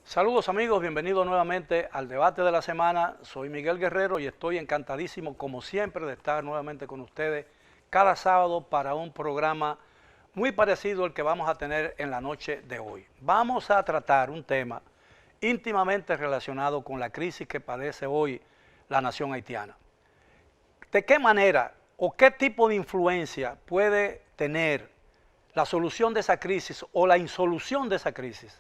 Saludos amigos, bienvenidos nuevamente al debate de la semana. Soy Miguel Guerrero y estoy encantadísimo, como siempre, de estar nuevamente con ustedes cada sábado para un programa muy parecido al que vamos a tener en la noche de hoy. Vamos a tratar un tema íntimamente relacionado con la crisis que padece hoy la nación haitiana. ¿De qué manera o qué tipo de influencia puede tener la solución de esa crisis o la insolución de esa crisis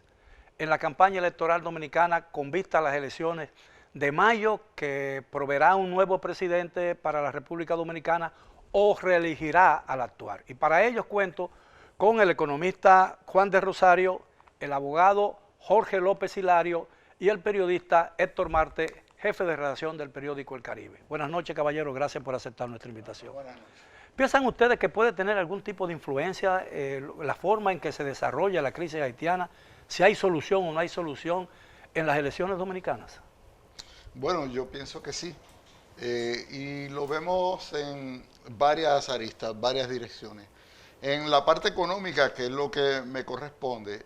en la campaña electoral dominicana con vista a las elecciones de mayo, que proveerá un nuevo presidente para la República Dominicana o reelegirá al actual? Y para ello cuento con el economista Juan de Rosario, el abogado Jorge López Hilario y el periodista Héctor Marte, jefe de redacción del periódico El Caribe. Buenas noches, caballeros, gracias por aceptar nuestra invitación. Buenas noches. ¿Piensan ustedes que puede tener algún tipo de influencia la forma en que se desarrolla la crisis haitiana, si hay solución o no hay solución en las elecciones dominicanas? Bueno, yo pienso que sí. Y lo vemos en varias aristas, varias direcciones. En la parte económica, que es lo que me corresponde,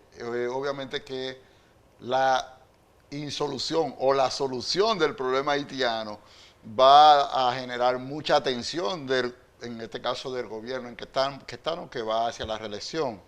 obviamente que la insolución o la solución del problema haitiano va a generar mucha atención en este caso del gobierno en que están o que va hacia la reelección.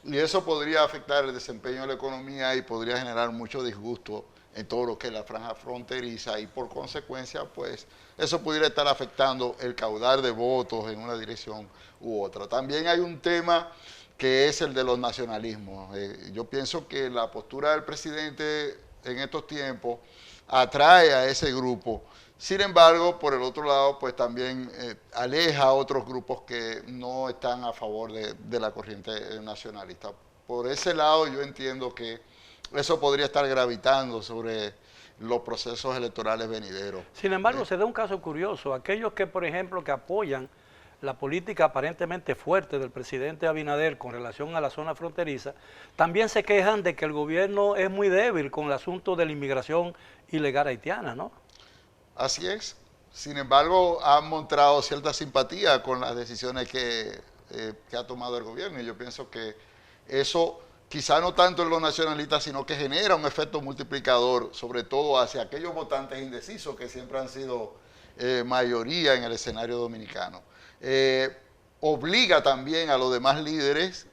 Y eso podría afectar el desempeño de la economía y podría generar mucho disgusto en todo lo que es la franja fronteriza, y por consecuencia, pues, eso pudiera estar afectando el caudal de votos en una dirección u otra. También hay un tema que es el de los nacionalismos. Yo pienso que la postura del presidente en estos tiempos atrae a ese grupo. Sin embargo, por el otro lado, pues también aleja a otros grupos que no están a favor de la corriente nacionalista. Por ese lado, yo entiendo que eso podría estar gravitando sobre los procesos electorales venideros. Sin embargo, se da un caso curioso. Aquellos que, por ejemplo, que apoyan la política aparentemente fuerte del presidente Abinader con relación a la zona fronteriza, también se quejan de que el gobierno es muy débil con el asunto de la inmigración ilegal haitiana, ¿no? Así es. Sin embargo, han mostrado cierta simpatía con las decisiones que ha tomado el gobierno, y yo pienso que eso, quizá no tanto en los nacionalistas, sino que genera un efecto multiplicador, sobre todo hacia aquellos votantes indecisos que siempre han sido mayoría en el escenario dominicano. Obliga también a los demás líderes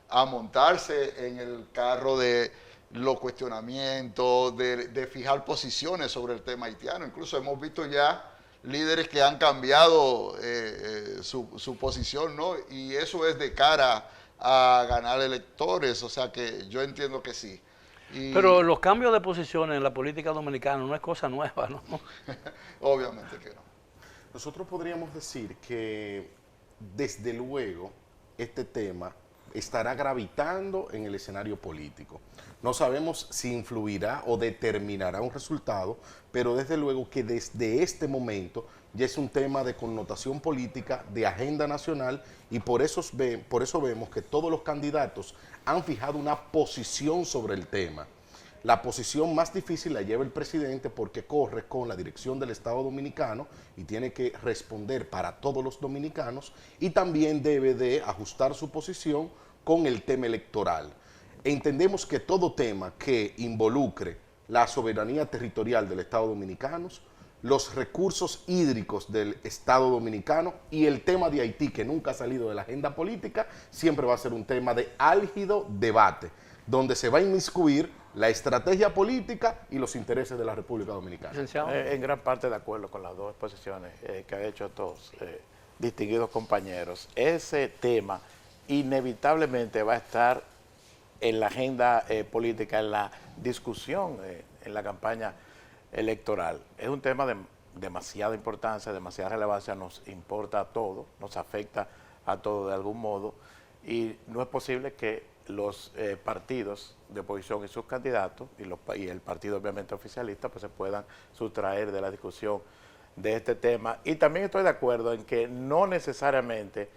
a montarse en el carro de los cuestionamientos, de fijar posiciones sobre el tema haitiano. Incluso hemos visto ya líderes que han cambiado su posición, ¿no? Y eso es de cara a ganar electores, o sea que yo entiendo que sí. Pero los cambios de posiciones en la política dominicana no es cosa nueva, ¿no? Obviamente que no. Nosotros podríamos decir que desde luego este tema estará gravitando en el escenario político. No sabemos si influirá o determinará un resultado, pero desde luego que desde este momento ya es un tema de connotación política, de agenda nacional, y por eso vemos que todos los candidatos han fijado una posición sobre el tema. La posición más difícil la lleva el presidente porque corre con la dirección del Estado Dominicano y tiene que responder para todos los dominicanos, y también debe de ajustar su posición con el tema electoral. Entendemos que todo tema que involucre la soberanía territorial del Estado Dominicano, los recursos hídricos del Estado Dominicano y el tema de Haití, que nunca ha salido de la agenda política, siempre va a ser un tema de álgido debate, donde se va a inmiscuir la estrategia política y los intereses de la República Dominicana. En gran parte de acuerdo con las dos exposiciones que han hecho estos distinguidos compañeros. Ese tema inevitablemente va a estar en la agenda política, en la discusión, en la campaña electoral. Es un tema de demasiada importancia, demasiada relevancia, nos importa a todos, nos afecta a todos de algún modo, y no es posible que los partidos de oposición y sus candidatos y el partido obviamente oficialista pues se puedan sustraer de la discusión de este tema. Y también estoy de acuerdo en que no necesariamente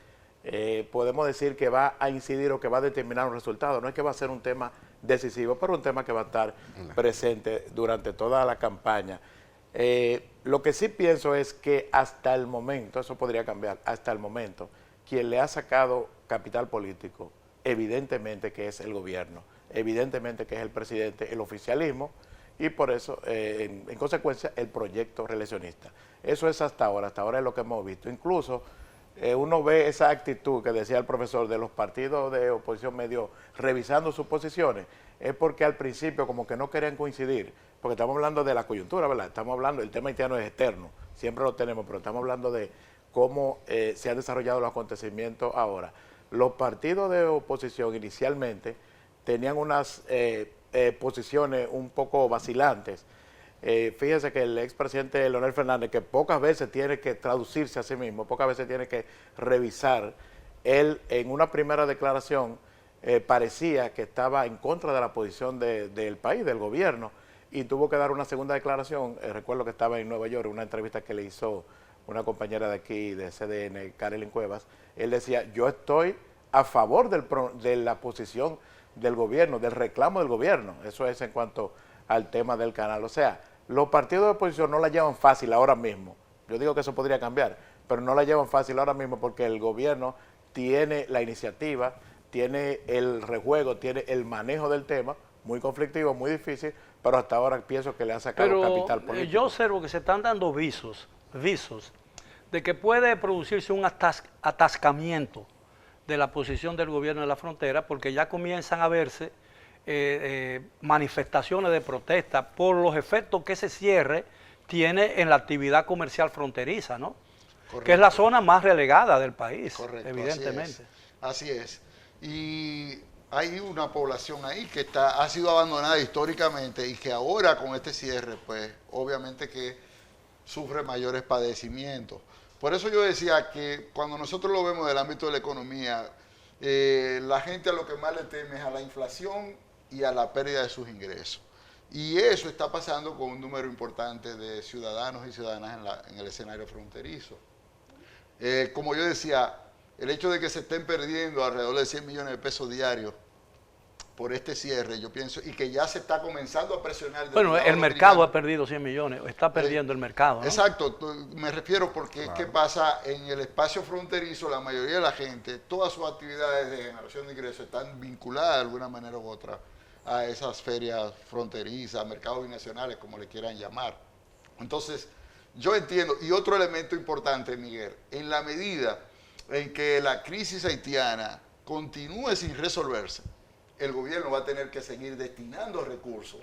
podemos decir que va a incidir o que va a determinar un resultado. No es que va a ser un tema decisivo, pero un tema que va a estar presente durante toda la campaña. Lo que sí pienso es que hasta el momento, eso podría cambiar, hasta el momento, quien le ha sacado capital político, evidentemente que es el gobierno. evidentemente que es el presidente, el oficialismo, y por eso, en consecuencia, el proyecto reeleccionista. Eso es hasta ahora es lo que hemos visto. Incluso uno ve esa actitud que decía el profesor de los partidos de oposición medio revisando sus posiciones, es porque al principio como que no querían coincidir, porque estamos hablando de la coyuntura, ¿verdad? Estamos hablando, el tema haitiano es externo, siempre lo tenemos, pero estamos hablando de cómo se han desarrollado los acontecimientos ahora. Los partidos de oposición inicialmente tenían unas posiciones un poco vacilantes. Fíjese que el expresidente Leonel Fernández, que pocas veces tiene que traducirse a sí mismo, pocas veces tiene que revisar, él en una primera declaración parecía que estaba en contra de la posición del país, del gobierno, y tuvo que dar una segunda declaración. Recuerdo que estaba en Nueva York, una entrevista que le hizo una compañera de aquí, de CDN, Carolyn Cuevas. Él decía, yo estoy a favor de la posición del gobierno, del reclamo del gobierno. Eso es en cuanto al tema del canal. O sea, los partidos de oposición no la llevan fácil ahora mismo. Yo digo que eso podría cambiar, pero no la llevan fácil ahora mismo porque el gobierno tiene la iniciativa, tiene el rejuego, tiene el manejo del tema, muy conflictivo, muy difícil, pero hasta ahora pienso que le ha sacado capital político. Yo observo que se están dando visos de que puede producirse un atascamiento de la posición del gobierno en la frontera, porque ya comienzan a verse manifestaciones de protesta por los efectos que ese cierre tiene en la actividad comercial fronteriza, ¿no? Correcto. Que es la zona más relegada del país, correcto, evidentemente. Así es. Y hay una población ahí que ha sido abandonada históricamente y que ahora con este cierre, pues obviamente que sufre mayores padecimientos. Por eso yo decía que cuando nosotros lo vemos del ámbito de la economía, la gente a lo que más le teme es a la inflación y a la pérdida de sus ingresos. Y eso está pasando con un número importante de ciudadanos y ciudadanas en el escenario fronterizo. Como yo decía, el hecho de que se estén perdiendo alrededor de 100 millones de pesos diarios por este cierre, yo pienso, y que ya se está comenzando a presionar. Bueno, el mercado ha perdido 100 millones, está perdiendo el mercado, ¿no? Exacto, me refiero porque es que pasa en el espacio fronterizo, la mayoría de la gente, todas sus actividades de generación de ingresos están vinculadas de alguna manera u otra a esas ferias fronterizas, mercados binacionales, como le quieran llamar. Entonces, yo entiendo, y otro elemento importante, Miguel, en la medida en que la crisis haitiana continúe sin resolverse, el gobierno va a tener que seguir destinando recursos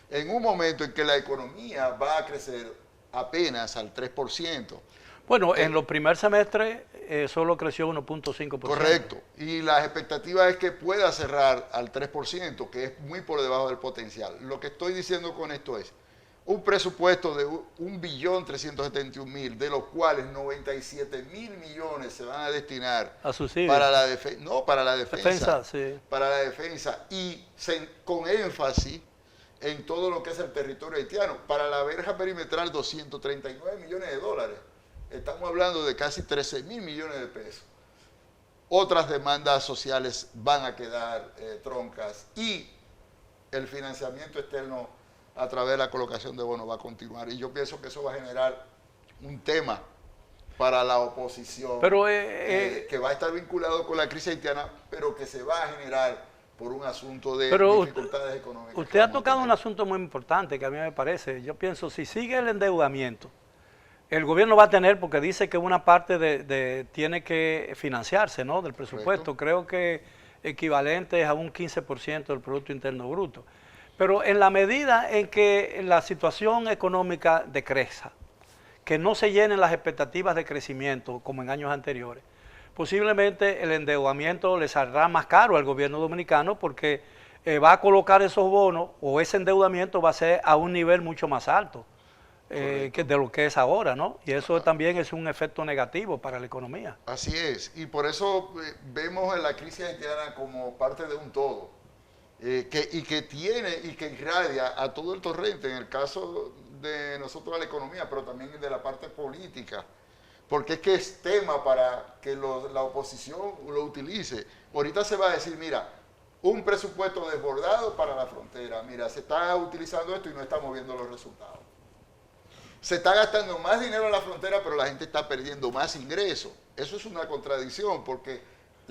en un momento en que la economía va a crecer apenas al 3%. Bueno, en los primeros semestres solo creció 1.5%. Correcto. Y la expectativa es que pueda cerrar al 3%, que es muy por debajo del potencial. Lo que estoy diciendo con esto es un presupuesto de 1.371.000, de los cuales 97.000 millones se van a destinar a subsidios para la defensa. No, para la defensa. Sí. Para la defensa y con énfasis en todo lo que es el territorio haitiano. Para la verja perimetral, 239 millones de dólares. Estamos hablando de casi 13.000 millones de pesos. Otras demandas sociales van a quedar troncas y el financiamiento externo a través de la colocación de bonos va a continuar. Y yo pienso que eso va a generar un tema para la oposición, pero, que va a estar vinculado con la crisis haitiana, pero que se va a generar por un asunto de dificultades económicas. Usted ha tocado un asunto muy importante que a mí me parece. Yo pienso, si sigue el endeudamiento, el gobierno va a tener, porque dice que una parte tiene que financiarse, ¿no?, del presupuesto. Correcto. Creo que equivalente a un 15% del Producto Interno Bruto. Pero en la medida en que la situación económica decrezca, que no se llenen las expectativas de crecimiento como en años anteriores, posiblemente el endeudamiento le saldrá más caro al gobierno dominicano porque va a colocar esos bonos o ese endeudamiento va a ser a un nivel mucho más alto de lo que es ahora, ¿no? Y eso también es un efecto negativo para la economía. Así es, y por eso vemos en la crisis haitiana como parte de un todo. Que irradia a todo el torrente, en el caso de nosotros de la economía, pero también de la parte política, porque es que es tema para que la oposición lo utilice. Ahorita se va a decir, mira, un presupuesto desbordado para la frontera, mira, se está utilizando esto y no estamos viendo los resultados. Se está gastando más dinero en la frontera, pero la gente está perdiendo más ingresos. Eso es una contradicción, porque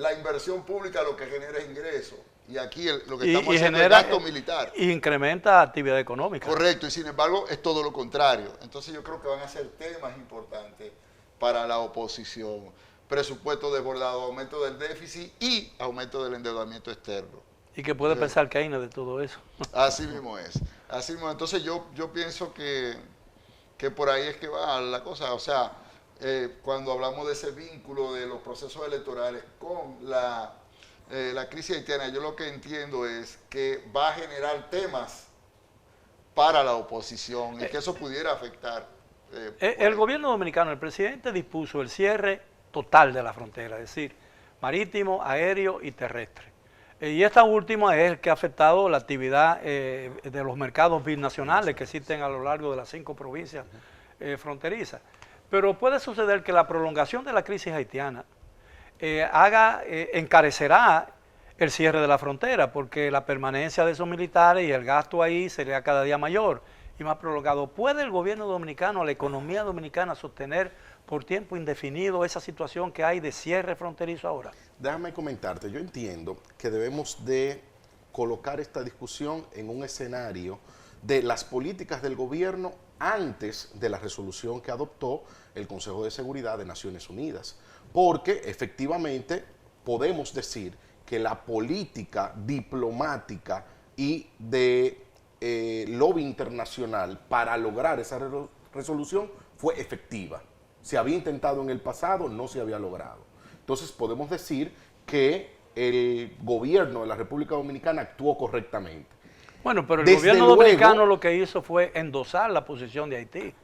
la inversión pública lo que genera es ingresos. Y aquí lo que Y estamos haciendo es genera, gasto militar. y incrementa actividad económica. Correcto, y sin embargo es todo lo contrario. Entonces yo creo que van a ser temas importantes para la oposición. Presupuesto desbordado, aumento del déficit y aumento del endeudamiento externo. ¿Y qué puede pensar Keynes de todo eso? Así mismo es. Así mismo. Entonces yo pienso que por ahí es que va la cosa. O sea, cuando hablamos de ese vínculo de los procesos electorales con la crisis haitiana, yo lo que entiendo es que va a generar temas para la oposición y que eso pudiera afectar. El gobierno dominicano, el presidente dispuso el cierre total de la frontera, es decir, marítimo, aéreo y terrestre. Y esta última es el que ha afectado la actividad de los mercados binacionales que existen a lo largo de las 5 provincias fronterizas. Pero puede suceder que la prolongación de la crisis haitiana encarecerá el cierre de la frontera, porque la permanencia de esos militares y el gasto ahí sería cada día mayor y más prolongado. ¿Puede el gobierno dominicano, la economía dominicana, sostener por tiempo indefinido esa situación que hay de cierre fronterizo ahora? Déjame comentarte, yo entiendo que debemos de colocar esta discusión en un escenario de las políticas del gobierno antes de la resolución que adoptó el Consejo de Seguridad de Naciones Unidas, porque efectivamente podemos decir que la política diplomática y de lobby internacional para lograr esa resolución fue efectiva. Se había intentado en el pasado, no se había logrado. Entonces podemos decir que el gobierno de la República Dominicana actuó correctamente. Bueno, pero el Desde gobierno luego, dominicano lo que hizo fue endosar la posición de Haití,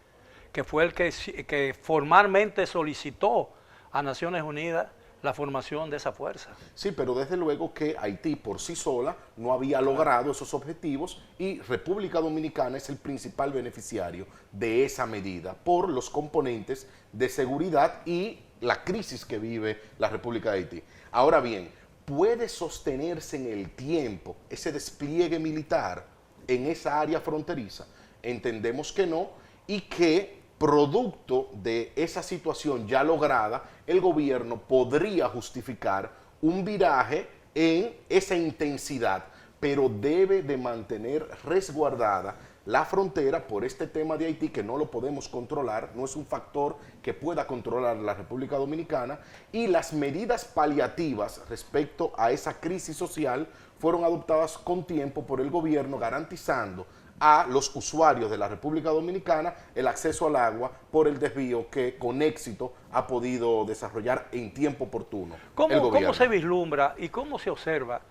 que fue el que formalmente solicitó a Naciones Unidas la formación de esa fuerza. Sí, pero desde luego que Haití por sí sola no había logrado esos objetivos y República Dominicana es el principal beneficiario de esa medida por los componentes de seguridad y la crisis que vive la República de Haití. Ahora bien, ¿puede sostenerse en el tiempo ese despliegue militar en esa área fronteriza? Entendemos que no y que producto de esa situación ya lograda, el gobierno podría justificar un viraje en esa intensidad, pero debe de mantener resguardada la frontera por este tema de Haití que no lo podemos controlar, no es un factor que pueda controlar la República Dominicana, y las medidas paliativas respecto a esa crisis social fueron adoptadas con tiempo por el gobierno, garantizando a los usuarios de la República Dominicana el acceso al agua por el desvío que con éxito ha podido desarrollar en tiempo oportuno el gobierno. ¿Cómo se vislumbra y cómo se observa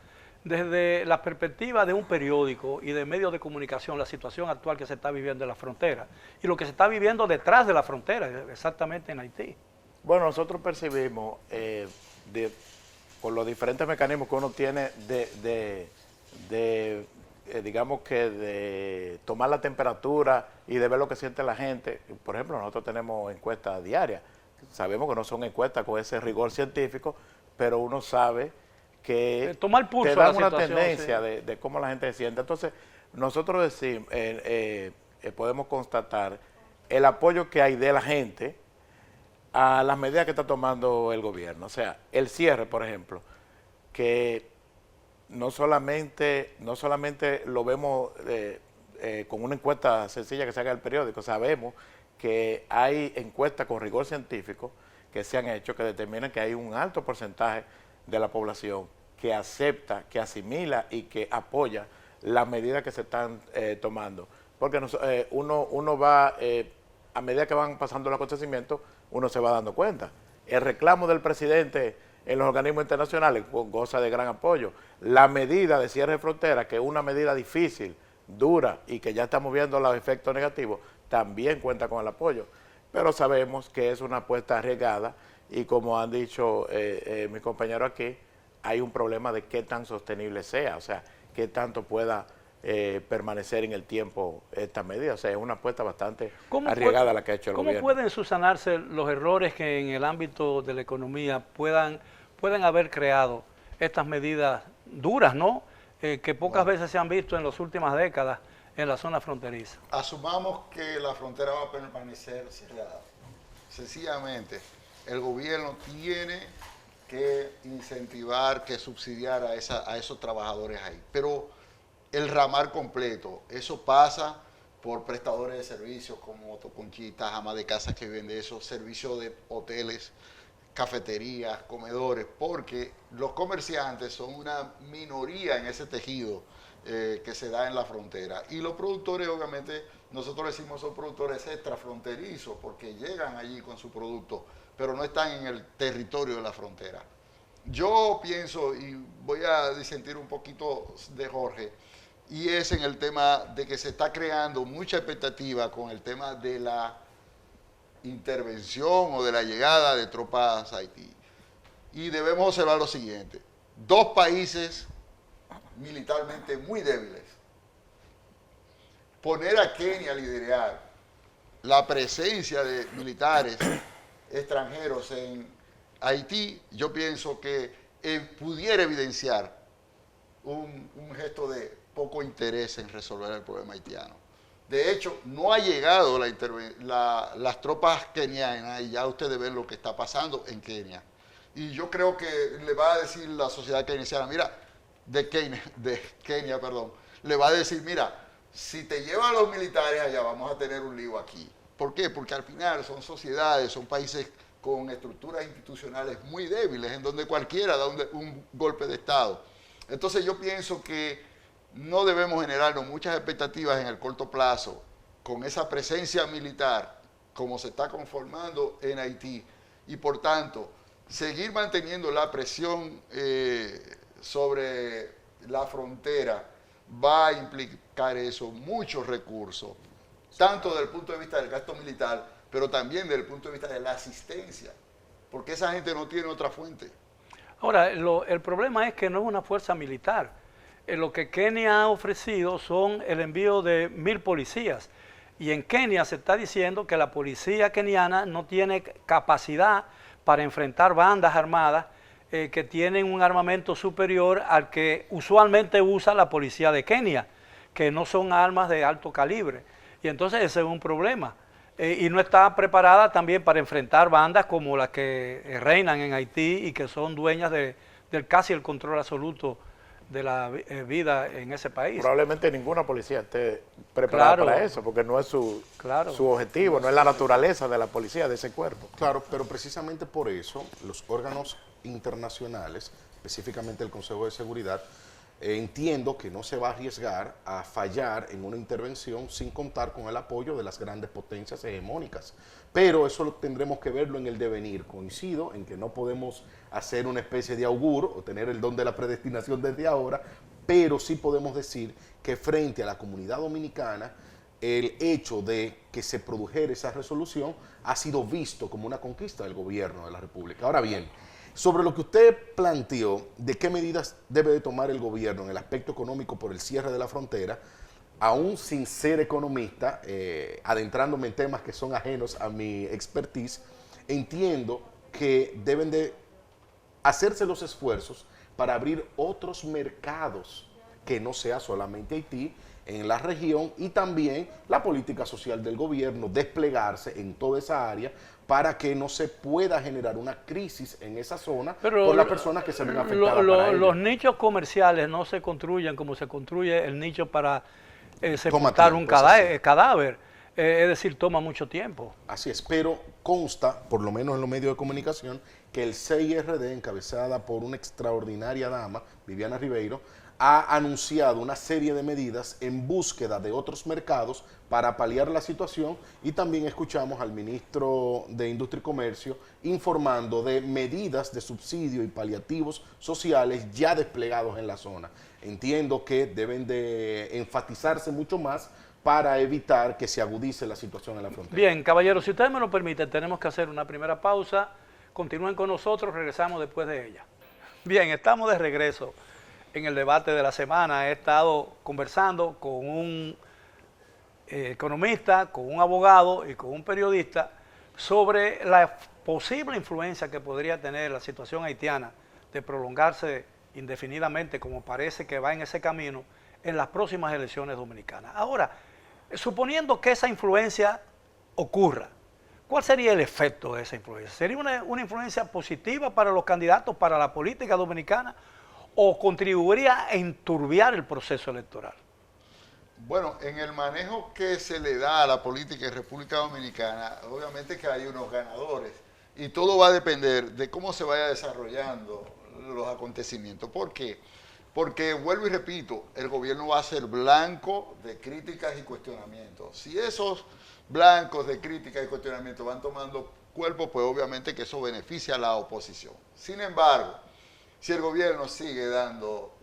desde la perspectiva de un periódico y de medios de comunicación la situación actual que se está viviendo en la frontera y lo que se está viviendo detrás de la frontera, exactamente en Haití? Bueno, nosotros percibimos por los diferentes mecanismos que uno tiene digamos que de tomar la temperatura y de ver lo que siente la gente. Por ejemplo, nosotros tenemos encuestas diarias. Sabemos que no son encuestas con ese rigor científico, pero uno sabe que tomar pulso te dan a la una situación, tendencia sí, de cómo la gente se siente. Entonces, nosotros decimos, podemos constatar el apoyo que hay de la gente a las medidas que está tomando el gobierno. O sea, el cierre, por ejemplo, que no solamente lo vemos con una encuesta sencilla que se haga en el periódico, sabemos que hay encuestas con rigor científico que se han hecho que determinan que hay un alto porcentaje de la población que acepta, que asimila y que apoya las medidas que se están tomando. Porque uno va, a medida que van pasando los acontecimientos, uno se va dando cuenta. El reclamo del presidente en los organismos internacionales goza de gran apoyo. La medida de cierre de fronteras, que es una medida difícil, dura y que ya estamos viendo los efectos negativos, también cuenta con el apoyo. Pero sabemos que es una apuesta arriesgada y como han dicho mis compañeros aquí, hay un problema de qué tan sostenible sea, o sea, qué tanto pueda permanecer en el tiempo esta medida. O sea, es una apuesta bastante arriesgada la que ha hecho el gobierno. ¿Cómo pueden subsanarse los errores que en el ámbito de la economía puedan haber creado estas medidas duras, ¿no? Que pocas veces se han visto en las últimas décadas en la zona fronteriza? Asumamos que la frontera va a permanecer cerrada. Sencillamente, el gobierno tiene que incentivar, que subsidiar a esos trabajadores ahí. Pero el ramal completo, eso pasa por prestadores de servicios como Autoconchitas, amas de casa que viven de eso, servicios de hoteles, cafeterías, comedores, porque los comerciantes son una minoría en ese tejido que se da en la frontera. Y los productores, obviamente, nosotros decimos son productores extrafronterizos porque llegan allí con su producto, pero no están en el territorio de la frontera. Yo pienso, y voy a disentir un poquito de Jorge, y es en el tema de que se está creando mucha expectativa con el tema de la intervención o de la llegada de tropas a Haití. Y debemos observar lo siguiente: dos países militarmente muy débiles. Poner a Kenia a liderar la presencia de militares extranjeros en Haití, yo pienso que pudiera evidenciar un gesto de poco interés en resolver el problema haitiano. De hecho, no ha llegado las tropas kenianas y ya ustedes ven lo que está pasando en Kenia. Y yo creo que le va a decir la sociedad keynesiana, mira, de Kenia, le va a decir, mira, si te llevan los militares allá vamos a tener un lío aquí. ¿Por qué? Porque al final son sociedades, son países con estructuras institucionales muy débiles, en donde cualquiera da un golpe de Estado. Entonces yo pienso que no debemos generarnos muchas expectativas en el corto plazo con esa presencia militar como se está conformando en Haití y por tanto seguir manteniendo la presión sobre la frontera va a implicar eso muchos recursos, tanto desde el punto de vista del gasto militar, pero también desde el punto de vista de la asistencia, porque esa gente no tiene otra fuente. Ahora, el problema es que no es una fuerza militar. Lo que Kenia ha ofrecido son el envío de 1000 policías. Y en Kenia se está diciendo que la policía keniana no tiene capacidad para enfrentar bandas armadas que tienen un armamento superior al que usualmente usa la policía de Kenia, que no son armas de alto calibre. Y entonces ese es un problema. Y no está preparada también para enfrentar bandas como las que reinan en Haití y que son dueñas del casi el control absoluto de la vida en ese país. Probablemente ninguna policía esté preparada para eso, porque no es su objetivo, no es la naturaleza de la policía, de ese cuerpo. Claro, pero precisamente por eso los órganos internacionales, específicamente el Consejo de Seguridad, entiendo que no se va a arriesgar a fallar en una intervención sin contar con el apoyo de las grandes potencias hegemónicas. Pero eso tendremos que verlo en el devenir. Coincido en que no podemos hacer una especie de augur o tener el don de la predestinación desde ahora, pero sí podemos decir que frente a la comunidad dominicana, el hecho de que se produjera esa resolución ha sido visto como una conquista del gobierno de la República. Ahora bien, sobre lo que usted planteó de qué medidas debe de tomar el gobierno en el aspecto económico por el cierre de la frontera, aún sin ser economista, adentrándome en temas que son ajenos a mi expertise, entiendo que deben de hacerse los esfuerzos para abrir otros mercados que no sea solamente Haití en la región y también la política social del gobierno desplegarse en toda esa área para que no se pueda generar una crisis en esa zona por las personas que se ven afectadas. Los nichos comerciales no se construyen como se construye el nicho para sepultar un cadáver. Es decir, toma mucho tiempo. Así es, pero consta, por lo menos en los medios de comunicación, que el CIRD, encabezada por una extraordinaria dama, Viviana Ribeiro, ha anunciado una serie de medidas en búsqueda de otros mercados para paliar la situación y también escuchamos al ministro de Industria y Comercio informando de medidas de subsidio y paliativos sociales ya desplegados en la zona. Entiendo que deben de enfatizarse mucho más para evitar que se agudice la situación en la frontera. Bien, caballeros, si ustedes me lo permiten, tenemos que hacer una primera pausa. Continúen con nosotros, regresamos después de ella. Bien, estamos de regreso en el debate de la semana. He estado conversando con un economista, con un abogado y con un periodista sobre la posible influencia que podría tener la situación haitiana de prolongarse indefinidamente, como parece que va en ese camino, en las próximas elecciones dominicanas. Ahora, suponiendo que esa influencia ocurra, ¿cuál sería el efecto de esa influencia? ¿Sería una influencia positiva para los candidatos, para la política dominicana, o contribuiría a enturbiar el proceso electoral? Bueno, en el manejo que se le da a la política en República Dominicana, obviamente que hay unos ganadores y todo va a depender de cómo se vaya desarrollando los acontecimientos. ¿Por qué? Porque, vuelvo y repito, el gobierno va a ser blanco de críticas y cuestionamientos. Si esos blancos de críticas y cuestionamientos van tomando cuerpo, pues obviamente que eso beneficia a la oposición. Sin embargo, si el gobierno sigue dando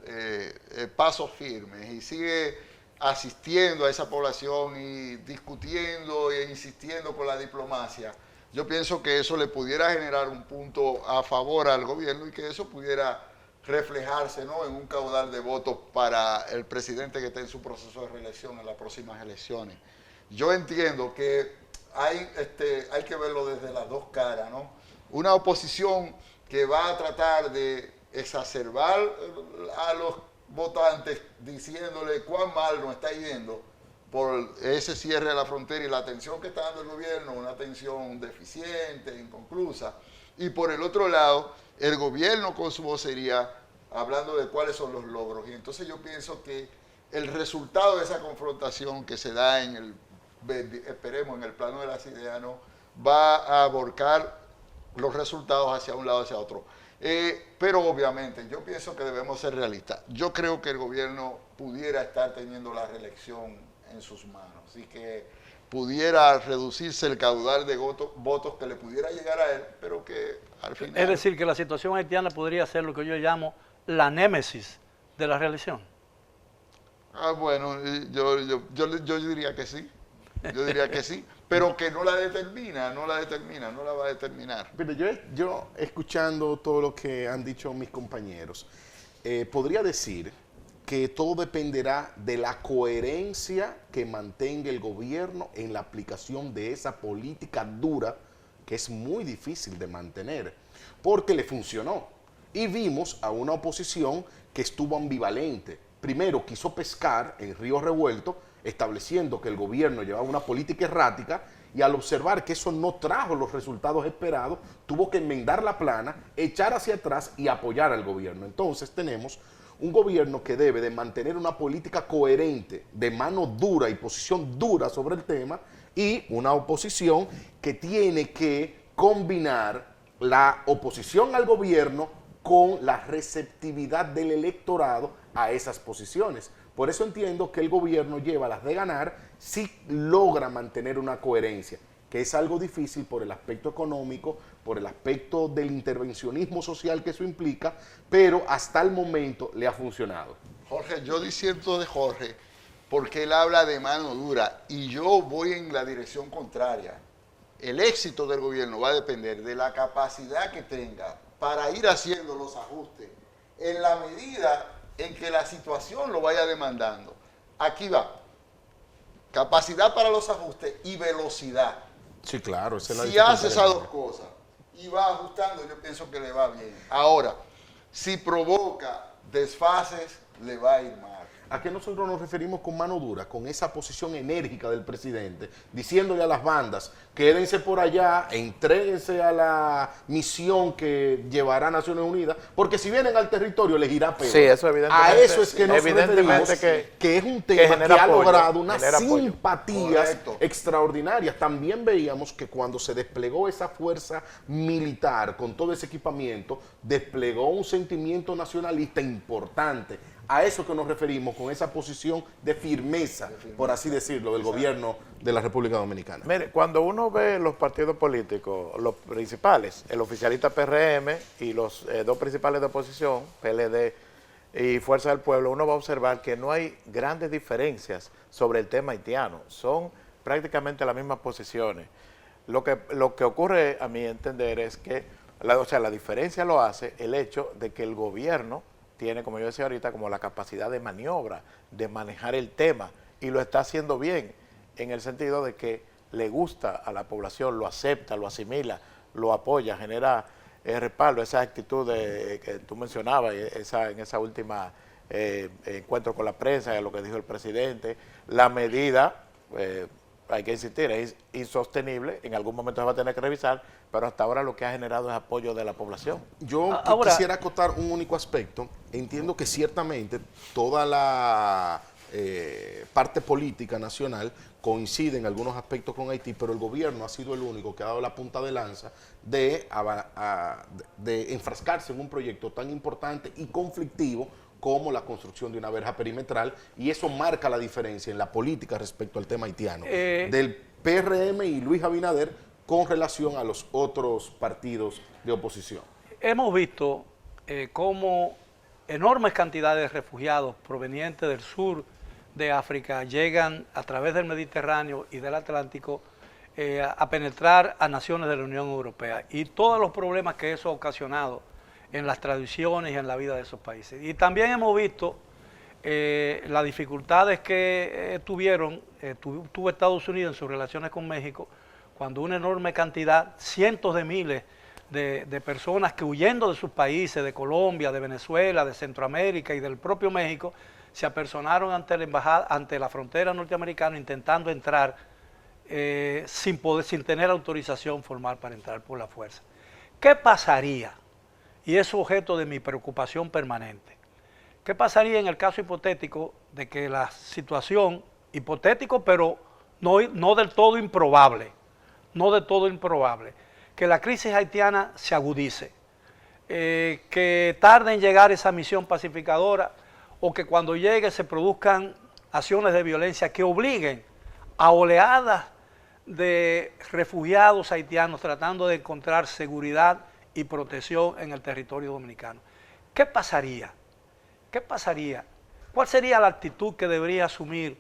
pasos firmes y sigue asistiendo a esa población y discutiendo e insistiendo con la diplomacia, yo pienso que eso le pudiera generar un punto a favor al gobierno y que eso pudiera reflejarse, ¿no?, en un caudal de votos para el presidente que está en su proceso de reelección en las próximas elecciones. Yo entiendo que hay que verlo desde las dos caras, ¿no? Una oposición que va a tratar de exacerbar a los votantes diciéndole cuán mal nos está yendo por ese cierre de la frontera y la atención que está dando el gobierno, una atención deficiente, inconclusa. Y por el otro lado, el gobierno con su vocería hablando de cuáles son los logros. Y entonces yo pienso que el resultado de esa confrontación que se da esperemos, en el plano de las ideas, ¿no?, va a aborcar los resultados hacia un lado hacia otro. Pero obviamente yo pienso que debemos ser realistas. Yo creo que el gobierno pudiera estar teniendo la reelección en sus manos y que pudiera reducirse el caudal de votos que le pudiera llegar a él, pero que al final... Es decir, que la situación haitiana podría ser lo que yo llamo la némesis de la reelección. Bueno, yo diría que sí. Yo diría que sí, pero que no la va a determinar. Pero yo escuchando todo lo que han dicho mis compañeros, podría decir que todo dependerá de la coherencia que mantenga el gobierno en la aplicación de esa política dura, que es muy difícil de mantener, porque le funcionó. Y vimos a una oposición que estuvo ambivalente. Primero quiso pescar en río revuelto, estableciendo que el gobierno llevaba una política errática, y al observar que eso no trajo los resultados esperados, tuvo que enmendar la plana, echar hacia atrás y apoyar al gobierno. Entonces tenemos un gobierno que debe de mantener una política coherente, de mano dura y posición dura sobre el tema, y una oposición que tiene que combinar la oposición al gobierno con la receptividad del electorado a esas posiciones. Por eso entiendo que el gobierno lleva las de ganar si logra mantener una coherencia, que es algo difícil por el aspecto económico, por el aspecto del intervencionismo social que eso implica, pero hasta el momento le ha funcionado. Jorge, yo disiento de Jorge porque él habla de mano dura y yo voy en la dirección contraria. El éxito del gobierno va a depender de la capacidad que tenga para ir haciendo los ajustes en la medida en que la situación lo vaya demandando. Aquí va. Capacidad para los ajustes y velocidad. Sí, claro. Esa es la si hace esas dos cosas y va ajustando, yo pienso que le va bien. Ahora, si provoca desfases, le va a ir mal. ¿A qué nosotros nos referimos con mano dura? Con esa posición enérgica del presidente, diciéndole a las bandas, quédense por allá, entréguense a la misión que llevará Naciones Unidas, porque si vienen al territorio les irá peor. Sí, eso evidentemente. A eso es que nos referimos, que es un tema que ha logrado unas simpatías extraordinarias. También veíamos que cuando se desplegó esa fuerza militar con todo ese equipamiento, desplegó un sentimiento nacionalista importante. A eso que nos referimos con esa posición de firmeza, por así decirlo, del gobierno de la República Dominicana. Mire, cuando uno ve los partidos políticos, los principales, el oficialista PRM y los dos principales de oposición, PLD y Fuerza del Pueblo, uno va a observar que no hay grandes diferencias sobre el tema haitiano. Son prácticamente las mismas posiciones. Lo que ocurre, a mi entender, es que la diferencia lo hace el hecho de que el gobierno tiene, como yo decía ahorita, como la capacidad de maniobra, de manejar el tema, y lo está haciendo bien, en el sentido de que le gusta a la población, lo acepta, lo asimila, lo apoya, genera respaldo, esa actitud que tú mencionabas, en esa última encuentro con la prensa, lo que dijo el presidente, la medida, hay que insistir, es insostenible, en algún momento se va a tener que revisar, pero hasta ahora lo que ha generado es apoyo de la población. Yo quisiera acotar un único aspecto. Entiendo que ciertamente toda la parte política nacional coincide en algunos aspectos con Haití, pero el gobierno ha sido el único que ha dado la punta de lanza de enfrascarse en un proyecto tan importante y conflictivo como la construcción de una verja perimetral, y eso marca la diferencia en la política respecto al tema haitiano del PRM y Luis Abinader con relación a los otros partidos de oposición. Hemos visto cómo enormes cantidades de refugiados provenientes del sur de África llegan a través del Mediterráneo y del Atlántico a penetrar a naciones de la Unión Europea, y todos los problemas que eso ha ocasionado en las tradiciones y en la vida de esos países. Y también hemos visto las dificultades que tuvo Estados Unidos en sus relaciones con México, cuando una enorme cantidad, cientos de miles de personas que huyendo de sus países, de Colombia, de Venezuela, de Centroamérica y del propio México, se apersonaron ante la embajada, ante la frontera norteamericana, intentando entrar sin tener autorización formal para entrar por la fuerza. ¿Qué pasaría? Y es objeto de mi preocupación permanente. ¿Qué pasaría en el caso hipotético de que la situación, hipotético pero no del todo improbable, que la crisis haitiana se agudice, que tarde en llegar esa misión pacificadora, o que cuando llegue se produzcan acciones de violencia que obliguen a oleadas de refugiados haitianos tratando de encontrar seguridad y protección en el territorio dominicano? ¿Qué pasaría? ¿Qué pasaría? ¿Cuál sería la actitud que debería asumir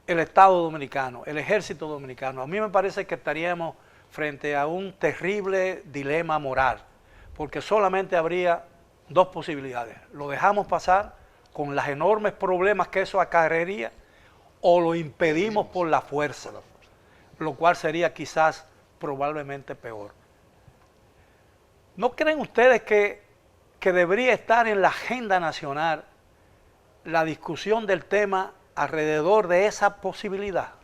el Estado dominicano, el ejército dominicano? A mí me parece que estaríamos frente a un terrible dilema moral, porque solamente habría dos posibilidades: lo dejamos pasar con los enormes problemas que eso acarrearía, o lo impedimos por la fuerza, lo cual sería quizás probablemente peor. ¿No creen ustedes que debería estar en la agenda nacional la discusión del tema alrededor de esa posibilidad?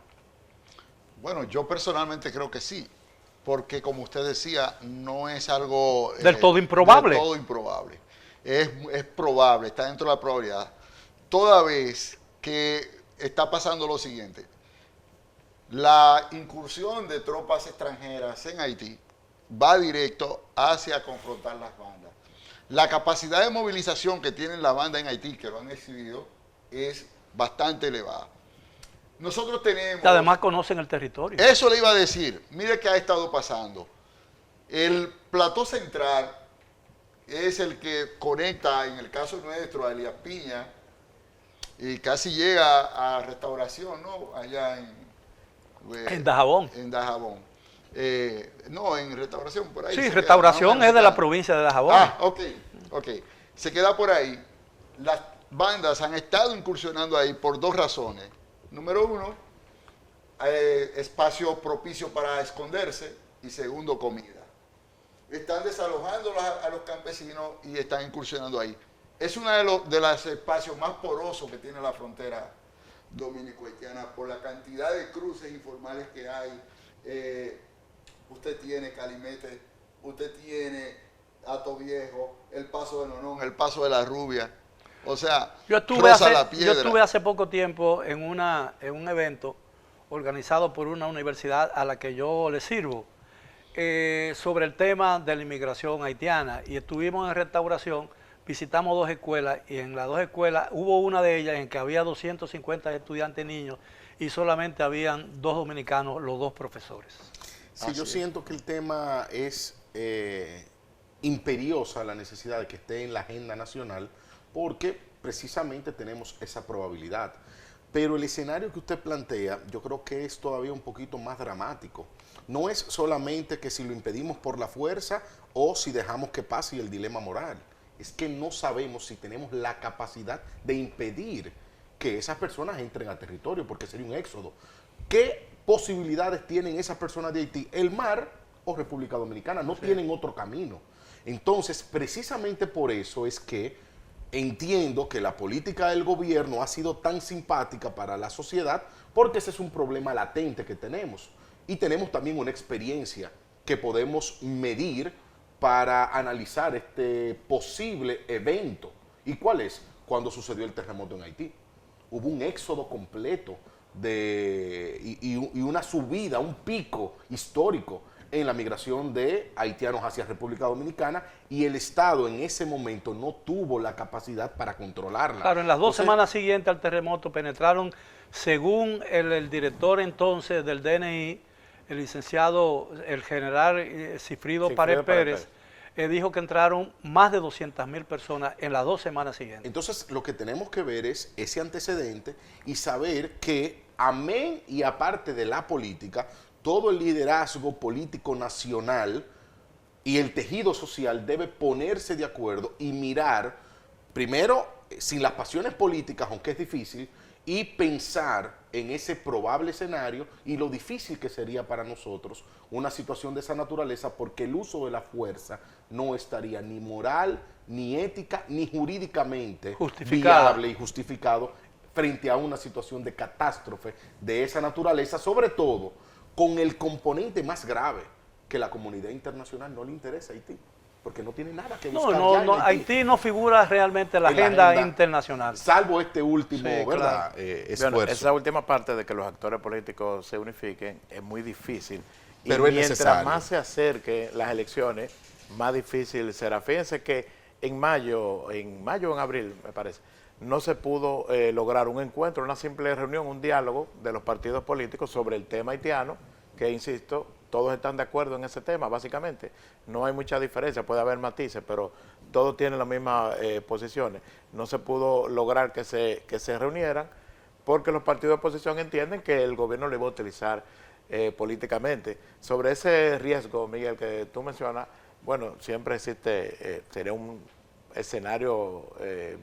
Bueno, yo personalmente creo que sí, porque como usted decía, no es algo del todo improbable. Del todo improbable. Es probable, está dentro de la probabilidad. Toda vez que está pasando lo siguiente: la incursión de tropas extranjeras en Haití va directo hacia confrontar las bandas. La capacidad de movilización que tienen las bandas en Haití, que lo han exhibido, es bastante elevada. Nosotros tenemos... Y además conocen el territorio. Eso le iba a decir. Mire qué ha estado pasando. El plató central es el que conecta, en el caso nuestro, a Elías Piña, y casi llega a Restauración, ¿no? Allá en Dajabón. En Dajabón. No, en Restauración, por ahí. Sí, Restauración es de la provincia de Dajabón. Ah, ok. Se queda por ahí. Las bandas han estado incursionando ahí por dos razones. Número uno, espacio propicio para esconderse, y segundo, comida. Están desalojando a los campesinos y están incursionando ahí. Es uno de los espacios más porosos que tiene la frontera dominico-haitiana por la cantidad de cruces informales que hay. Usted tiene Calimete, usted tiene Hato Viejo, el Paso de Nonón, el Paso de la Rubia. O sea, yo estuve hace poco tiempo en un evento organizado por una universidad a la que yo le sirvo, sobre el tema de la inmigración haitiana, y estuvimos en Restauración, visitamos dos escuelas, y en las dos escuelas hubo una de ellas en que había 250 estudiantes niños y solamente habían 2 dominicanos, los 2 profesores. Sí, yo siento que el tema es imperiosa la necesidad de que esté en la agenda nacional, porque precisamente tenemos esa probabilidad. Pero el escenario que usted plantea, yo creo que es todavía un poquito más dramático. No es solamente que si lo impedimos por la fuerza o si dejamos que pase el dilema moral. Es que no sabemos si tenemos la capacidad de impedir que esas personas entren al territorio, porque sería un éxodo. ¿Qué posibilidades tienen esas personas de Haití? El mar o República Dominicana, no tienen otro camino. Entonces, precisamente por eso es que entiendo que la política del gobierno ha sido tan simpática para la sociedad porque ese es un problema latente que tenemos. Y tenemos también una experiencia que podemos medir para analizar este posible evento. ¿Y cuál es? Cuando sucedió el terremoto en Haití. Hubo un éxodo completo y una subida, un pico histórico en la migración de haitianos hacia República Dominicana, y el Estado en ese momento no tuvo la capacidad para controlarla. Claro, en las 2 semanas siguientes al terremoto penetraron, según el director entonces del DNI, el licenciado, el general Cifrido Pared Pérez, dijo que entraron más de 200.000 personas en las 2 semanas siguientes. Entonces, lo que tenemos que ver es ese antecedente y saber que, amén y aparte de la política, todo el liderazgo político nacional y el tejido social debe ponerse de acuerdo y mirar, primero, sin las pasiones políticas, aunque es difícil, y pensar en ese probable escenario y lo difícil que sería para nosotros una situación de esa naturaleza, porque el uso de la fuerza no estaría ni moral, ni ética, ni jurídicamente viable y justificado frente a una situación de catástrofe de esa naturaleza, sobre todo con el componente más grave, que la comunidad internacional no le interesa a Haití, porque no tiene nada que buscar. Haití no figura realmente en la agenda internacional. Salvo este último, sí, ¿verdad? Claro. Esfuerzo. Bueno, esa última parte de que los actores políticos se unifiquen es muy difícil. Pero y es mientras necesario. más se acerquen las elecciones, más difícil será. Fíjense que en mayo, en abril, me parece, no se pudo lograr un encuentro, una simple reunión, un diálogo de los partidos políticos sobre el tema haitiano, que, insisto, todos están de acuerdo en ese tema, básicamente. No hay mucha diferencia, puede haber matices, pero todos tienen las mismas posiciones. No se pudo lograr que se reunieran porque los partidos de oposición entienden que el gobierno lo iba a utilizar políticamente. Sobre ese riesgo, Miguel, que tú mencionas, bueno, siempre existe, sería un escenario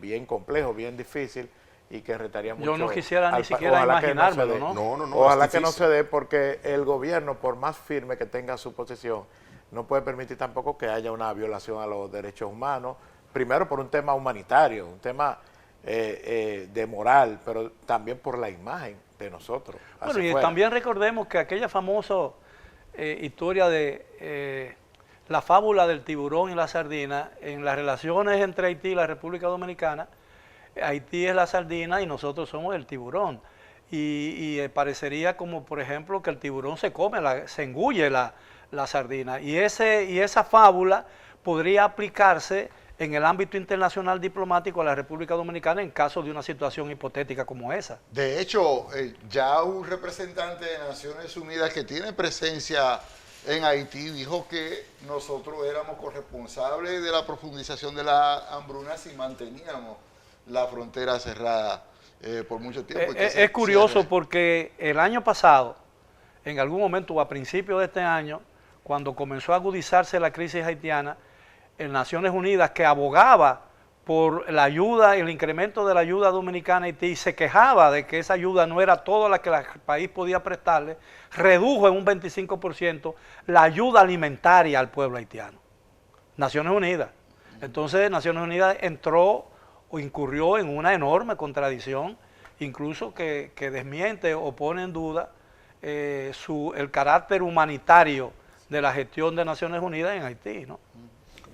bien complejo, bien difícil, y que retaría mucho. Yo no quisiera ni siquiera imaginármelo, ¿no? Ojalá que no se dé, porque el gobierno, por más firme que tenga su posición, no puede permitir tampoco que haya una violación a los derechos humanos, primero por un tema humanitario, un tema de moral, pero también por la imagen de nosotros. Bueno, y también recordemos que aquella famosa historia de la fábula del tiburón y la sardina, en las relaciones entre Haití y la República Dominicana, Haití es la sardina y nosotros somos el tiburón. Y parecería como, por ejemplo, que el tiburón se engulle la sardina. Y esa fábula podría aplicarse en el ámbito internacional diplomático a la República Dominicana en caso de una situación hipotética como esa. De hecho, ya un representante de Naciones Unidas que tiene presencia en Haití dijo que nosotros éramos corresponsables de la profundización de la hambruna si manteníamos la frontera cerrada por mucho tiempo. Es curioso porque el año pasado, en algún momento o a principios de este año, cuando comenzó a agudizarse la crisis haitiana, en Naciones Unidas, que abogaba por la ayuda, el incremento de la ayuda dominicana a Haití, se quejaba de que esa ayuda no era toda la que el país podía prestarle, redujo en un 25% la ayuda alimentaria al pueblo haitiano. Naciones Unidas. Entonces Naciones Unidas entró o incurrió en una enorme contradicción, incluso que desmiente o pone en duda el carácter humanitario de la gestión de Naciones Unidas en Haití, ¿no?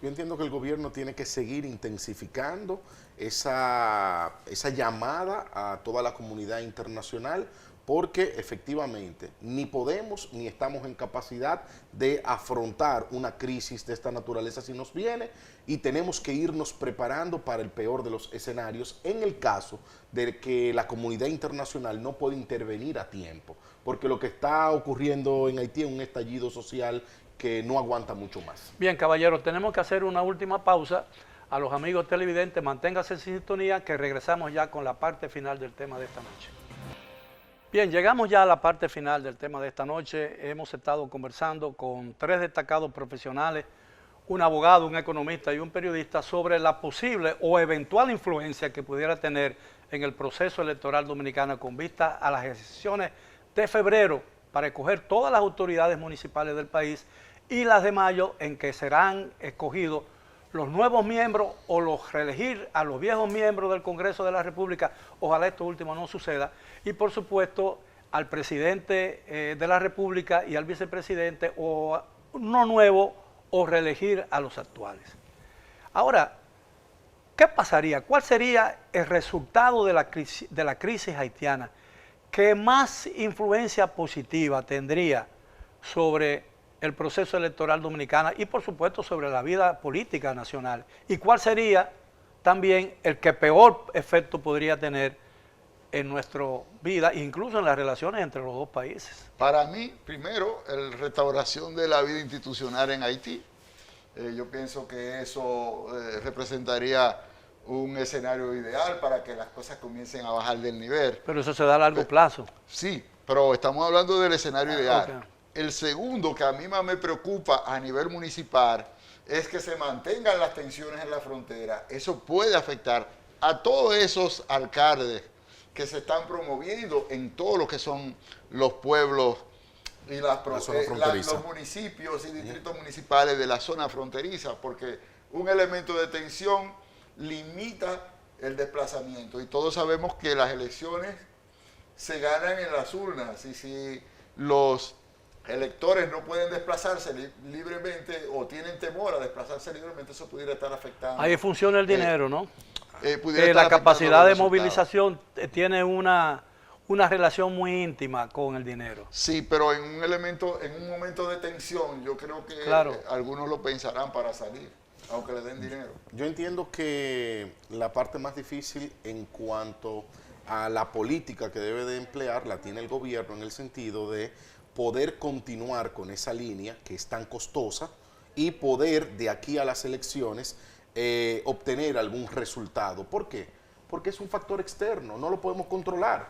Yo entiendo que el gobierno tiene que seguir intensificando esa llamada a toda la comunidad internacional, porque efectivamente ni podemos ni estamos en capacidad de afrontar una crisis de esta naturaleza si nos viene, y tenemos que irnos preparando para el peor de los escenarios en el caso de que la comunidad internacional no pueda intervenir a tiempo, porque lo que está ocurriendo en Haití es un estallido social que no aguanta mucho más. Bien, caballeros, tenemos que hacer una última pausa. A los amigos televidentes, manténganse en sintonía, que regresamos ya con la parte final del tema de esta noche. Bien, llegamos ya a la parte final del tema de esta noche. Hemos estado conversando con 3 destacados profesionales, un abogado, un economista y un periodista, sobre la posible o eventual influencia que pudiera tener en el proceso electoral dominicano con vista a las elecciones de febrero para escoger todas las autoridades municipales del país, y las de mayo, en que serán escogidos los nuevos miembros o los reelegir a los viejos miembros del Congreso de la República. Ojalá esto último no suceda. Y por supuesto al presidente de la República y al vicepresidente, o no nuevo, o reelegir a los actuales. Ahora, ¿qué pasaría? ¿Cuál sería el resultado de la crisis haitiana? ¿Qué más influencia positiva tendría sobre el proceso electoral dominicano y por supuesto sobre la vida política nacional? ¿Y cuál sería también el que peor efecto podría tener en nuestra vida, incluso en las relaciones entre los dos países? Para mí, primero, la restauración de la vida institucional en Haití. Yo pienso que eso representaría un escenario ideal para que las cosas comiencen a bajar del nivel. Pero eso se da a largo plazo. Sí, pero estamos hablando del escenario ideal. Okay. El segundo que a mí más me preocupa a nivel municipal es que se mantengan las tensiones en la frontera. Eso puede afectar a todos esos alcaldes que se están promoviendo en todo lo que son los pueblos y los municipios y distritos municipales de la zona fronteriza, porque un elemento de tensión limita el desplazamiento y todos sabemos que las elecciones se ganan en las urnas, y si los electores no pueden desplazarse libremente o tienen temor a desplazarse libremente, eso pudiera estar afectando. Ahí funciona el dinero, ¿no? La capacidad de movilización tiene una relación muy íntima con el dinero. Sí, pero en un momento de tensión, yo creo que algunos lo pensarán para salir, aunque le den dinero. Yo entiendo que la parte más difícil en cuanto a la política que debe de emplear la tiene el gobierno, en el sentido de poder continuar con esa línea que es tan costosa y poder de aquí a las elecciones obtener algún resultado. ¿Por qué? Porque es un factor externo, no lo podemos controlar.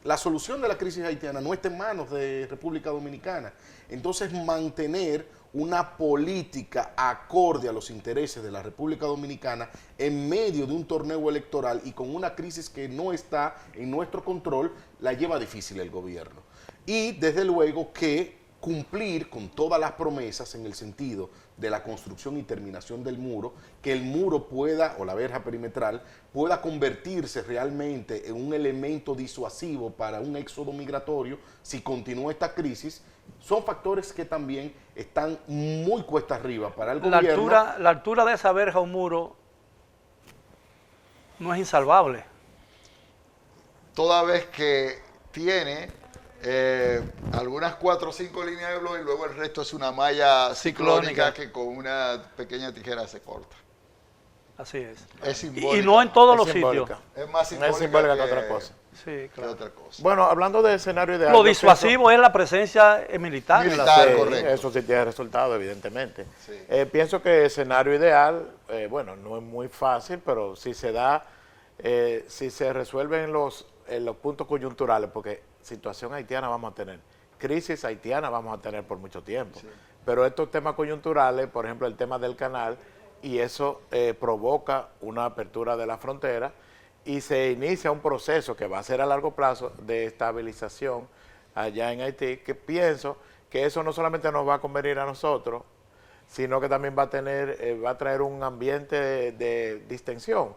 La solución de la crisis haitiana no está en manos de República Dominicana. Entonces, mantener una política acorde a los intereses de la República Dominicana en medio de un torneo electoral y con una crisis que no está en nuestro control, la lleva difícil el gobierno. Y desde luego que cumplir con todas las promesas en el sentido de la construcción y terminación del muro, que el muro pueda, o la verja perimetral, pueda convertirse realmente en un elemento disuasivo para un éxodo migratorio si continúa esta crisis, son factores que también están muy cuesta arriba para el gobierno. La altura de esa verja o muro no es insalvable. Toda vez que tiene algunas 4 o 5 líneas de bloque y luego el resto es una malla ciclónica que con una pequeña tijera se corta. Así es. Es simbólica. Y no en todos los sitios. Es más simbólica que otra cosa. Sí, claro. Otra cosa. Bueno, hablando de escenario ideal. Lo disuasivo es la presencia militar. Correcto. Eso sí tiene resultado, evidentemente. Sí. Pienso que escenario ideal, bueno, no es muy fácil, pero si se da, si se resuelven los puntos coyunturales, porque situación haitiana vamos a tener, crisis haitiana vamos a tener por mucho tiempo, sí. Pero estos temas coyunturales, por ejemplo el tema del canal, y eso provoca una apertura de la frontera y se inicia un proceso que va a ser a largo plazo de estabilización allá en Haití, que pienso que eso no solamente nos va a convenir a nosotros, sino que también va a traer un ambiente de distensión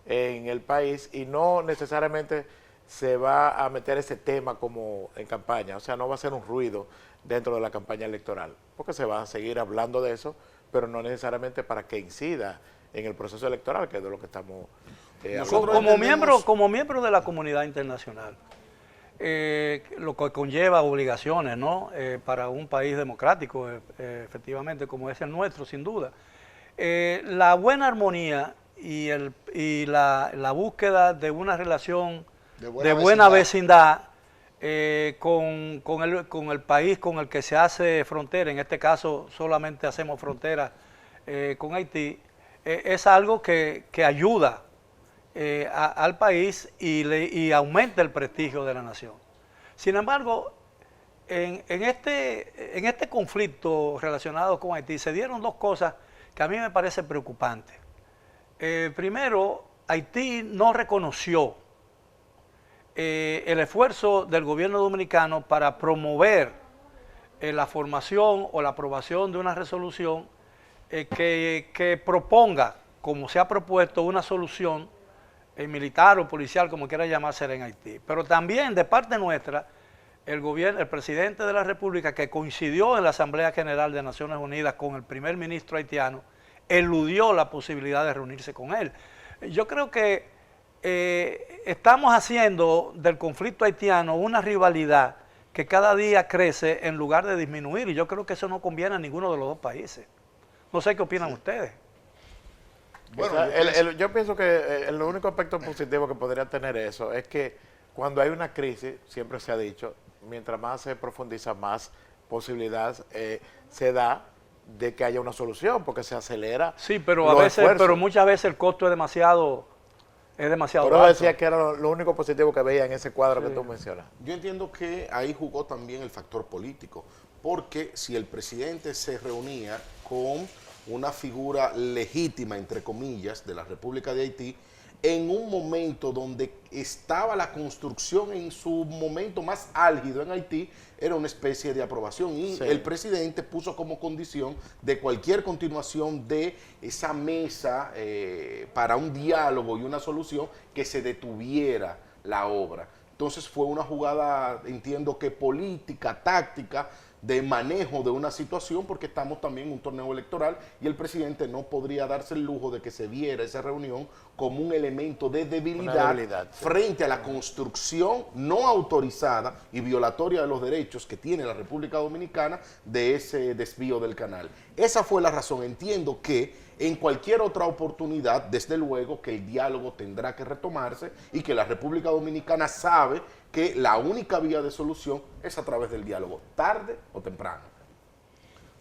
en el país, y no necesariamente se va a meter ese tema como en campaña, o sea, no va a ser un ruido dentro de la campaña electoral, porque se va a seguir hablando de eso, pero no necesariamente para que incida en el proceso electoral, que es de lo que estamos hablando. Como miembro de la comunidad internacional, lo que conlleva obligaciones, ¿no? Para un país democrático, efectivamente, como es el nuestro, sin duda. La buena armonía y la búsqueda de una relación de buena vecindad con el país con el que se hace frontera, en este caso solamente hacemos frontera con Haití, es algo que ayuda al país y aumenta el prestigio de la nación. Sin embargo, en este conflicto relacionado con Haití se dieron dos cosas que a mí me parecen preocupantes. Primero, Haití no reconoció el esfuerzo del gobierno dominicano para promover la formación o la aprobación de una resolución que proponga, como se ha propuesto, una solución militar o policial, como quiera llamarse, en Haití. Pero también de parte nuestra, el gobierno, el presidente de la República, que coincidió en la Asamblea General de Naciones Unidas con el primer ministro haitiano, eludió la posibilidad de reunirse con él. Yo creo que estamos haciendo del conflicto haitiano una rivalidad que cada día crece en lugar de disminuir, y yo creo que eso no conviene a ninguno de los dos países. No sé qué opinan ustedes. Bueno, yo pienso que el único aspecto positivo que podría tener eso es que cuando hay una crisis, siempre se ha dicho, mientras más se profundiza, más posibilidades se da de que haya una solución, porque se acelera. Sí, pero a veces, pero muchas veces el costo es demasiado Pero alto. decía que era lo único positivo que veía en ese cuadro que tú mencionas. Yo entiendo que ahí jugó también el factor político, porque si el presidente se reunía con una figura legítima, entre comillas, de la República de Haití, en un momento donde estaba la construcción en su momento más álgido en Haití, era una especie de aprobación, y el presidente puso como condición de cualquier continuación de esa mesa para un diálogo y una solución, que se detuviera la obra. Entonces fue una jugada, entiendo que política, táctica, de manejo de una situación, porque estamos también en un torneo electoral y el presidente no podría darse el lujo de que se viera esa reunión como un elemento de debilidad frente a la construcción no autorizada y violatoria de los derechos que tiene la República Dominicana de ese desvío del canal. Esa fue la razón. Entiendo que en cualquier otra oportunidad, desde luego que el diálogo tendrá que retomarse y que la República Dominicana sabe que la única vía de solución es a través del diálogo, tarde o temprano.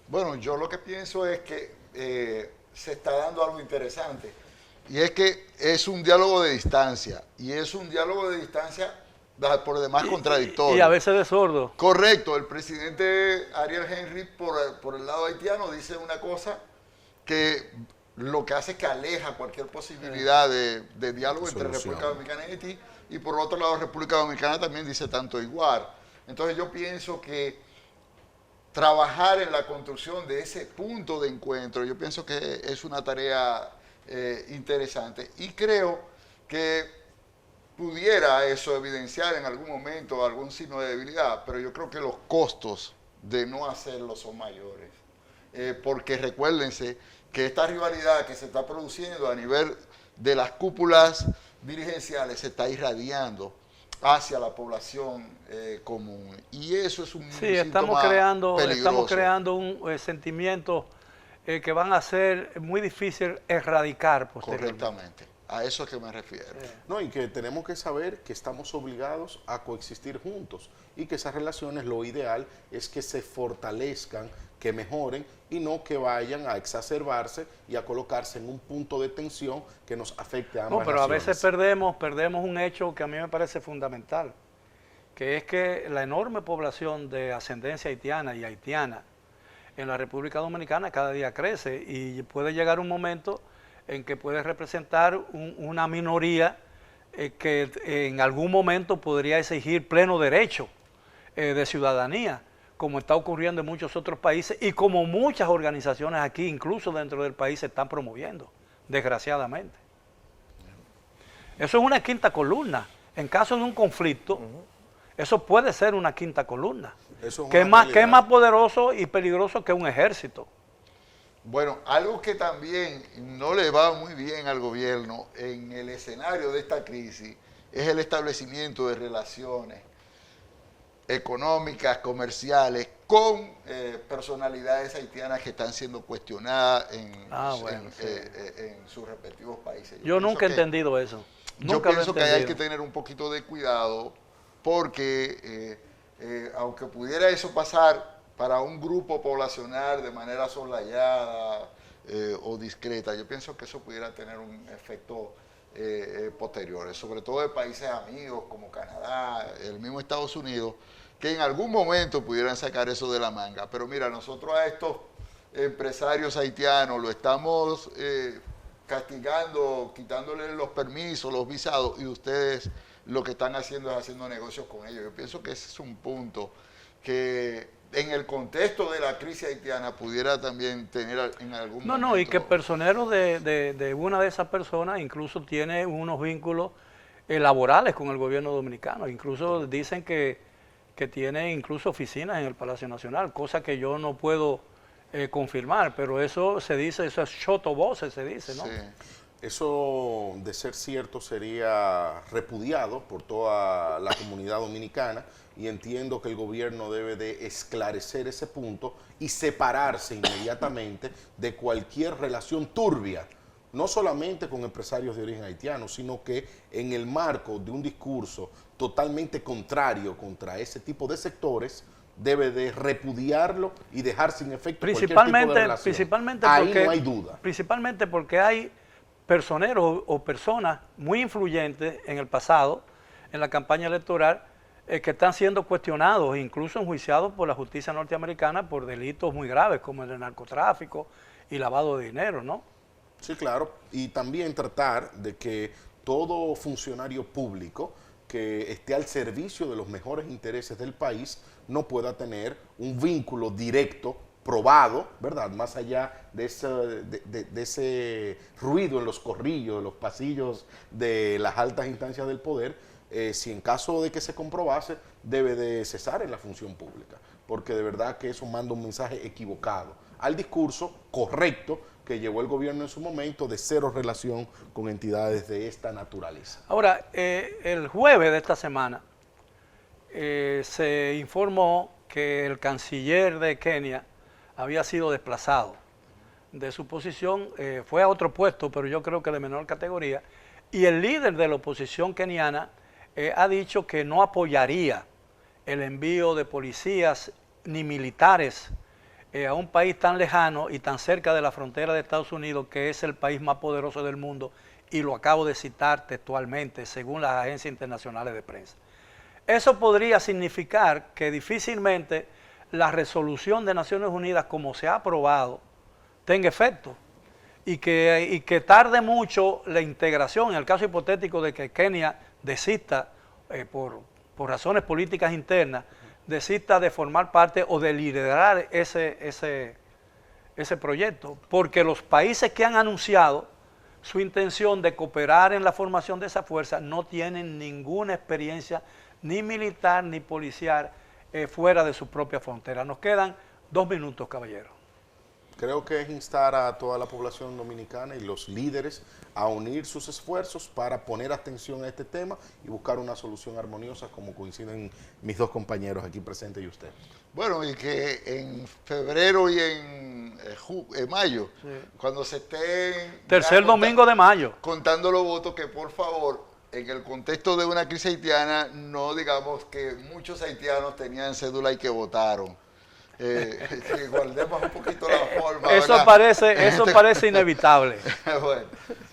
Bueno, yo lo que pienso es que se está dando algo interesante, y es que es un diálogo de distancia, y es un diálogo de distancia por demás contradictorio. Y a veces de sordo. Correcto, el presidente Ariel Henry por el lado haitiano dice una cosa que lo que hace es que aleja cualquier posibilidad de diálogo entre República Dominicana y Haití, y por otro lado República Dominicana también dice tanto igual. Entonces yo pienso que trabajar en la construcción de ese punto de encuentro, yo pienso que es una tarea interesante, y creo que pudiera eso evidenciar en algún momento algún signo de debilidad, pero yo creo que los costos de no hacerlo son mayores, porque recuérdense que esta rivalidad que se está produciendo a nivel de las cúpulas dirigenciales se está irradiando hacia la población común, y eso es un estamos creando un sentimiento que van a ser muy difícil erradicar posteriormente. Correctamente, a eso es que me refiero. No, y que tenemos que saber que estamos obligados a coexistir juntos, y que esas relaciones, lo ideal es que se fortalezcan, que mejoren, y no que vayan a exacerbarse y a colocarse en un punto de tensión que nos afecte a ambas No, pero a naciones. veces perdemos un hecho que a mí me parece fundamental, que es que la enorme población de ascendencia haitiana y haitiana en la República Dominicana cada día crece, y puede llegar un momento en que puede representar una minoría que en algún momento podría exigir pleno derecho de ciudadanía, como está ocurriendo en muchos otros países y como muchas organizaciones aquí, incluso dentro del país, se están promoviendo, desgraciadamente. Eso es una quinta columna. En caso de un conflicto, eso puede ser una quinta columna, que es más poderoso y peligroso que un ejército. Bueno, algo que también no le va muy bien al gobierno en el escenario de esta crisis es el establecimiento de relaciones económicas, comerciales, con personalidades haitianas que están siendo cuestionadas en sus respectivos países. Yo nunca he entendido eso. Yo pienso que hay que tener un poquito de cuidado, porque aunque pudiera eso pasar para un grupo poblacional de manera soslayada o discreta, yo pienso que eso pudiera tener un efecto posterior, sobre todo de países amigos como Canadá, el mismo Estados Unidos, que en algún momento pudieran sacar eso de la manga. Pero mira, nosotros a estos empresarios haitianos lo estamos castigando, quitándoles los permisos, los visados, y ustedes lo que están haciendo es haciendo negocios con ellos. Yo pienso que ese es un punto que en el contexto de la crisis haitiana pudiera también tener en algún momento... No, y que el personero de una de esas personas incluso tiene unos vínculos laborales con el gobierno dominicano. Incluso dicen que tiene incluso oficinas en el Palacio Nacional, cosa que yo no puedo confirmar, pero eso se dice, eso es chotovoces se dice, ¿no? Sí. Eso, de ser cierto, sería repudiado por toda la comunidad dominicana, y entiendo que el gobierno debe de esclarecer ese punto y separarse inmediatamente de cualquier relación turbia, no solamente con empresarios de origen haitiano, sino que en el marco de un discurso totalmente contrario contra ese tipo de sectores, debe de repudiarlo y dejar sin efecto cualquier tipo de relación. Principalmente ahí porque, no hay duda. Principalmente porque hay personeros o personas muy influyentes en el pasado, en la campaña electoral, que están siendo cuestionados, incluso enjuiciados por la justicia norteamericana por delitos muy graves como el de narcotráfico y lavado de dinero, ¿no? Sí, claro, y también tratar de que todo funcionario público que esté al servicio de los mejores intereses del país no pueda tener un vínculo directo, probado, ¿verdad? Más allá de ese ruido en los corrillos, en los pasillos de las altas instancias del poder, si en caso de que se comprobase, debe de cesar en la función pública, porque de verdad que eso manda un mensaje equivocado al discurso correcto que llevó el gobierno en su momento de cero relación con entidades de esta naturaleza. Ahora, el jueves de esta semana se informó que el canciller de Kenia había sido desplazado de su posición, fue a otro puesto, pero yo creo que de menor categoría, y el líder de la oposición keniana ha dicho que no apoyaría el envío de policías ni militares a un país tan lejano y tan cerca de la frontera de Estados Unidos, que es el país más poderoso del mundo, y lo acabo de citar textualmente, según las agencias internacionales de prensa. Eso podría significar que difícilmente la resolución de Naciones Unidas, como se ha aprobado, tenga efecto, y que tarde mucho la integración, en el caso hipotético de que Kenia desista por razones políticas internas, desista de formar parte o de liderar ese proyecto, porque los países que han anunciado su intención de cooperar en la formación de esa fuerza no tienen ninguna experiencia ni militar ni policial fuera de su propia frontera. Nos quedan 2 minutos, caballero. Creo que es instar a toda la población dominicana y los líderes a unir sus esfuerzos para poner atención a este tema y buscar una solución armoniosa, como coinciden mis dos compañeros aquí presentes y usted. Bueno, y que en febrero y en mayo, sí, cuando se estén... Tercer domingo de mayo. Contando los votos, que por favor, en el contexto de una crisis haitiana, no digamos que muchos haitianos tenían cédula y que votaron. Que guardemos un poquito la forma. Eso parece inevitable. Bueno,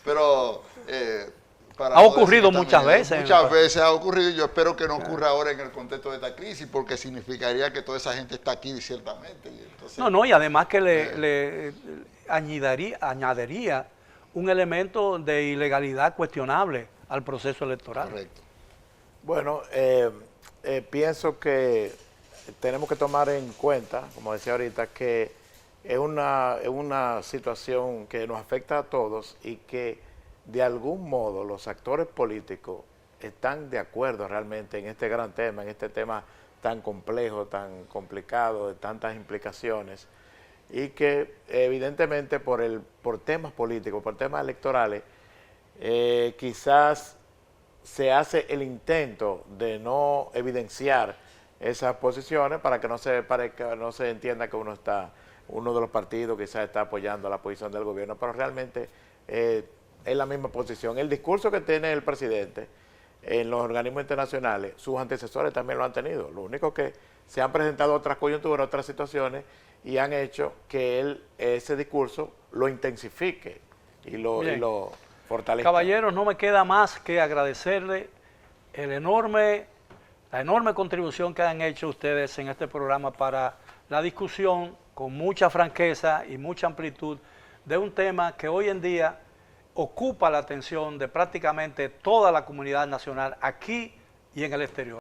pero ha ocurrido muchas veces. Muchas veces ha ocurrido, y yo espero que no ocurra ahora en el contexto de esta crisis, porque significaría que toda esa gente está aquí ciertamente. Y entonces, y además que le añadiría un elemento de ilegalidad cuestionable al proceso electoral. Correcto. Bueno, pienso que tenemos que tomar en cuenta, como decía ahorita, que es una situación que nos afecta a todos y que de algún modo los actores políticos están de acuerdo realmente en este gran tema, en este tema tan complejo, tan complicado, de tantas implicaciones, y que evidentemente por temas políticos, por temas electorales, quizás se hace el intento de no evidenciar esas posiciones para que no se entienda que uno de los partidos quizás está apoyando la posición del gobierno, pero realmente es la misma posición. El discurso que tiene el presidente en los organismos internacionales, sus antecesores también lo han tenido. Lo único que se han presentado otras coyunturas, otras situaciones, y han hecho que ese discurso lo intensifique y lo fortalezca. Caballeros, no me queda más que agradecerle la enorme contribución que han hecho ustedes en este programa para la discusión con mucha franqueza y mucha amplitud de un tema que hoy en día ocupa la atención de prácticamente toda la comunidad nacional aquí y en el exterior.